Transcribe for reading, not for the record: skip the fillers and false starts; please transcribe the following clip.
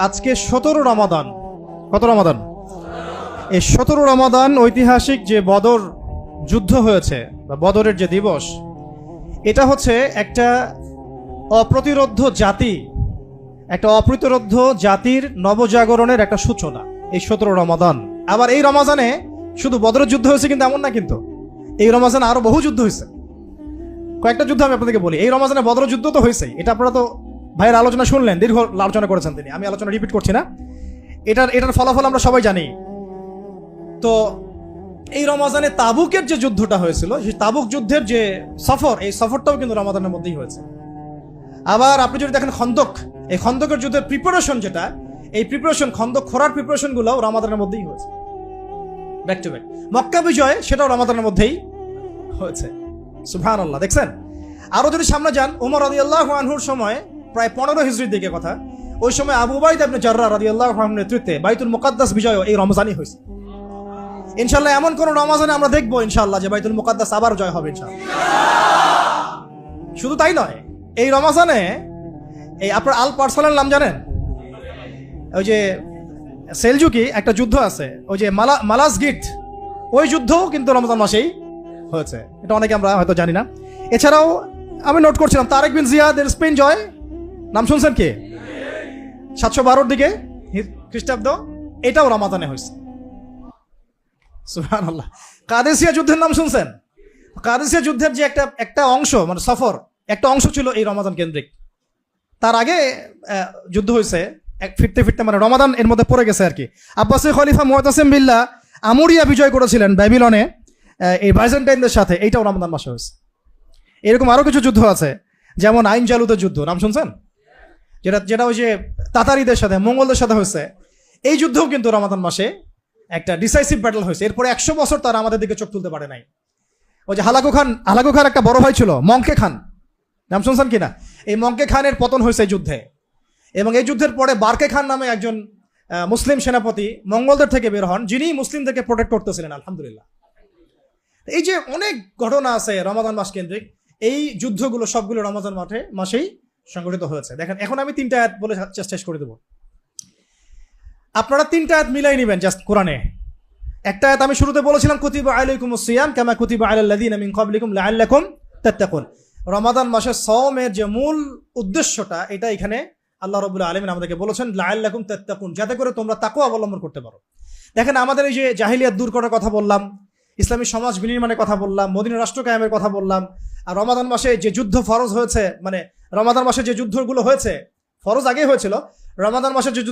আজকে 17 রমাদান। কত রমাদান? এই 17 রমাদান ঐতিহাসিক যে বদর যুদ্ধ হয়েছে বা বদরের যে দিবস, এটা হচ্ছে একটা অপ্রতিরোধ্য জাতি, একটা অপ্রতিরোধ্য জাতির নবজাগরণের একটা সূচনা এই 17 রমাদান। আবার এই রমাজানে শুধু বদরের যুদ্ধ হয়েছে কিন্তু এমন না, কিন্তু এই রমাজানে আরো বহু যুদ্ধ হয়েছে। কয়েকটা যুদ্ধ আমি আপনাদেরকে বলি। এই রমাজানে বদর যুদ্ধ তো হয়েছেই, এটা আপনারা তো ভাইয়ের আলোচনা শুনলেন, দীর্ঘ আলোচনা করেছেন তিনি, আমি আলোচনা রিপিট করছি না। এটার ফলাফল আমরা সবাই জানি। তো এই রমাজানে তাবুকের যে যুদ্ধটা হয়েছিল, সেই তাবুক যুদ্ধের যে সফর, এই সফরটাও কিন্তু রমাদানের মধ্যেই হয়েছে। আবার আপনি যদি দেখেন খন্দক, এই খন্দকের যুদ্ধের প্রিপারেশন যেটা, এই প্রিপারেশন খন্দক খোঁড়ার প্রিপারেশন গুলো রমাদানের মধ্যেই হয়েছে, ব্যাক টু ব্যাক। মক্কা বিজয় সেটাও রমাদানের মধ্যেই হয়েছে। সুবহানাল্লাহ। দেখছেন? আরো যদি সামনে যান, ওমর রাদিয়াল্লাহু আনহুর সময়, প্রায় 15 হিজরির দিকে কথা, ওই সময় আবু উবাইদা ইবনে জাররাহ রাদিয়াল্লাহু আনহুর নেতৃত্বে বাইতুল মুকাদ্দাস বিজয় এই রমজানই হয়েছে। ইনশাআল্লাহ এমন কোন রমাজানে আমরা দেখবো ইনশাআল্লাহ যে বাইতুল মুকাদ্দাস আবার জয় হবে ইনশাআল্লাহ। শুধু তাই নয়, এই রমাজানে এই আপনার আল পারসালের নাম জানেন? ওই যে সেলজুকি একটা যুদ্ধ আছে, ওই যে মালাজগিট, ওই যুদ্ধও কিন্তু রমজান মাসেই হয়েছে। এটা অনেকে আমরা হয়তো জানি না। এছাড়াও আমি নোট করছিলাম তারেক বিন জিয়াদের স্পেন জয়, নাম শুনছেন কি? 712 দিকে খ্রিস্টাব্দ, এটাও রমাদানে হয়েছে। সুবহানাল্লাহ। কাদেসিয়া যুদ্ধের নাম শুনছেন? কাদেসিয়া যুদ্ধের যে একটা অংশ, মানে সফর, একটা অংশ ছিল এই রমাদান কেন্দ্রিক। তার আগে যুদ্ধ হয়েছে ফিরতে ফিরতে, মানে রমাদান এর মধ্যে পড়ে গেছে আর কি। আব্বাসী খলিফা মুতাসিম বিল্লাহ আমুরিয়া বিজয় করেছিলেন ব্যাবিলনে এই বাইজেন্টাইনদের সাথে, এইটাও রমাদান মাসে হয়েছে। এরকম আরো কিছু যুদ্ধ আছে, যেমন আইন জালুদের যুদ্ধ, নাম শুনছেন? যেটা ওই যে তাতারিদের সাথে, মঙ্গলদের সাথে হয়েছে। এই যুদ্ধও কিন্তু রমাদান মাসে একটা ডিসাইসিভ ব্যাটল হয়েছে। এরপরে 100 বছর তারা আমাদের দিকে চোখ তুলতে পারে নাই। ওই যে হালাকু খান একটা বড় ভাই ছিল, মঙ্কে খান, নাম শুনছেন কিনা? এই মঙ্কে খানের পতন হয়েছে এই যুদ্ধে। এবং এই যুদ্ধের পরে বারকে খান নামে একজন মুসলিম সেনাপতি মঙ্গলদের থেকে বের হন, যিনি মুসলিমদেরকে প্রোটেক্ট করতেছিলেন। আলহামদুলিল্লাহ। এই যে অনেক ঘটনা আছে রমাদান মাস কেন্দ্রিক, এই যুদ্ধগুলো সবগুলো রমাদান মাসেই সংঘটিত হয়েছে। দেখেন, এখন আমি 3টা আয়াত বলে শেষ করে দেবো। আপনারা 3টা আয়াত মিলাই নেবেন জাস্ট কোরআনে। একটা আয়াত আমি শুরুতে বলেছিলাম, কুতিবা আলাইকুমুস সিয়াম কামা কুতিবা আলাল লাযিনা মিন ক্বাবলিকুম লাআল্লাকুম তাত্তাকুন। রমাদান মাসের সওমের যে মূল উদ্দেশ্যটা, এটা এখানে আল্লাহ রাব্বুল আলামিন আমাদেরকে বলেছেন লাআল্লাকুম তাত্তাকুন, যাতে করে তোমরা তাকওয়া অবলম্বন করতে পারো। দেখেন, আমাদের এই যে জাহিলিয়াত দূর করার কথা বললাম, ইসলামী সমাজ বিনির্মাণের কথা বললাম, মদিনা রাষ্ট্র কায়েমের কথা বললাম, আর রমাদান মাসে যে যুদ্ধ ফরজ হয়েছে, মানে রমাদান মাসে যে যুদ্ধগুলো হয়েছে, ফরজ আগে হয়েছিল, রমাদান মাসে যে